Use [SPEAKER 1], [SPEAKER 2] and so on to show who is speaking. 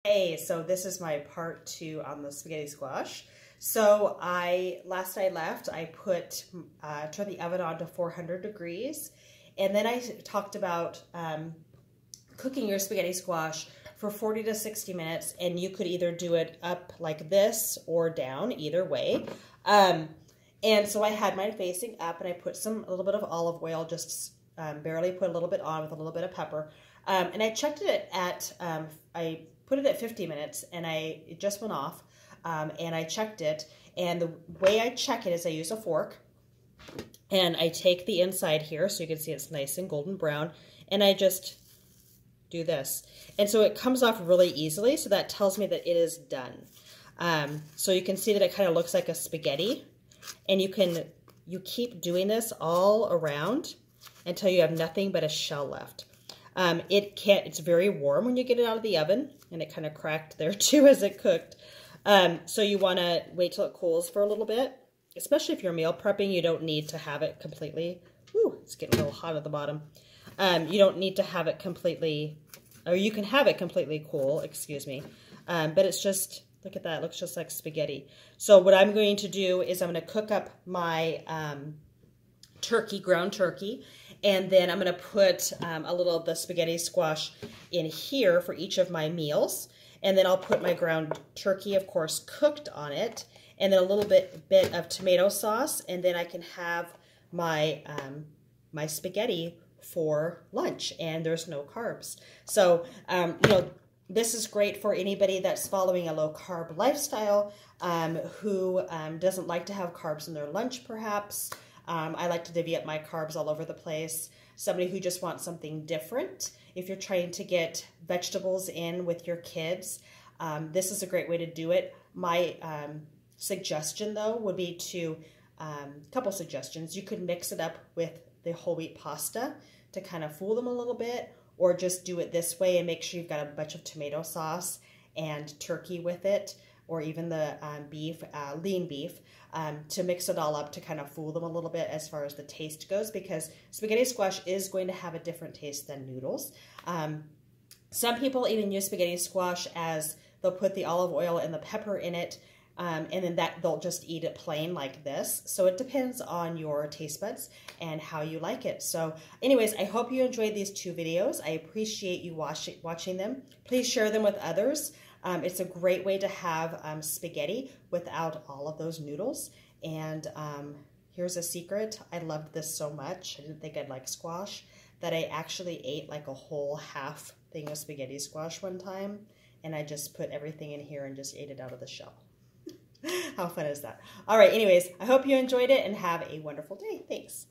[SPEAKER 1] Hey, so this is my part 2 on the spaghetti squash. So last night I put, turned the oven on to 400 degrees. And then I talked about cooking your spaghetti squash for 40 to 60 minutes. And you could either do it up like this or down, either way. And so I had mine facing up, and I put a little bit of olive oil, just barely put a little bit on with a little bit of pepper. And I checked it at, I put it at 50 minutes, and it just went off, and I checked it. And the way I check it is I use a fork, and I take the inside here, so you can see it's nice and golden brown, and I just do this. And so it comes off really easily, so that tells me that it is done. So you can see that it kind of looks like a spaghetti, and you keep doing this all around until you have nothing but a shell left. It's very warm when you get it out of the oven, and it kind of cracked there too as it cooked. So you want to wait till it cools for a little bit, especially if you're meal prepping. You don't need to have it completely, it's getting a little hot at the bottom. You don't need to have it completely, or you can have it completely cool, excuse me. But it's just, look at that, it looks just like spaghetti. So what I'm going to do is I'm going to cook up my ground turkey, and then I'm going to put a little of the spaghetti squash in here for each of my meals. And then I'll put my ground turkey, of course, cooked on it, and then a little bit of tomato sauce, and then I can have my my spaghetti for lunch, and there's no carbs. So, this is great for anybody that's following a low-carb lifestyle, who doesn't like to have carbs in their lunch, perhaps. I like to divvy up my carbs all over the place. Somebody who just wants something different. If you're trying to get vegetables in with your kids, this is a great way to do it. My suggestion, though, would be couple suggestions. You could mix it up with the whole wheat pasta to kind of fool them a little bit, or just do it this way and make sure you've got a bunch of tomato sauce and turkey with it, or even the lean beef, to mix it all up to kind of fool them a little bit as far as the taste goes, because spaghetti squash is going to have a different taste than noodles. Some people even use spaghetti squash as they'll put the olive oil and the pepper in it, and then they'll just eat it plain like this. So it depends on your taste buds and how you like it. So anyways, I hope you enjoyed these 2 videos. I appreciate you watching them. Please share them with others. It's a great way to have spaghetti without all of those noodles. And here's a secret. I loved this so much. I didn't think I'd like squash, that I actually ate like a whole half thing of spaghetti squash one time. And I just put everything in here and just ate it out of the shell. How fun is that? All right, anyways, I hope you enjoyed it and have a wonderful day. Thanks.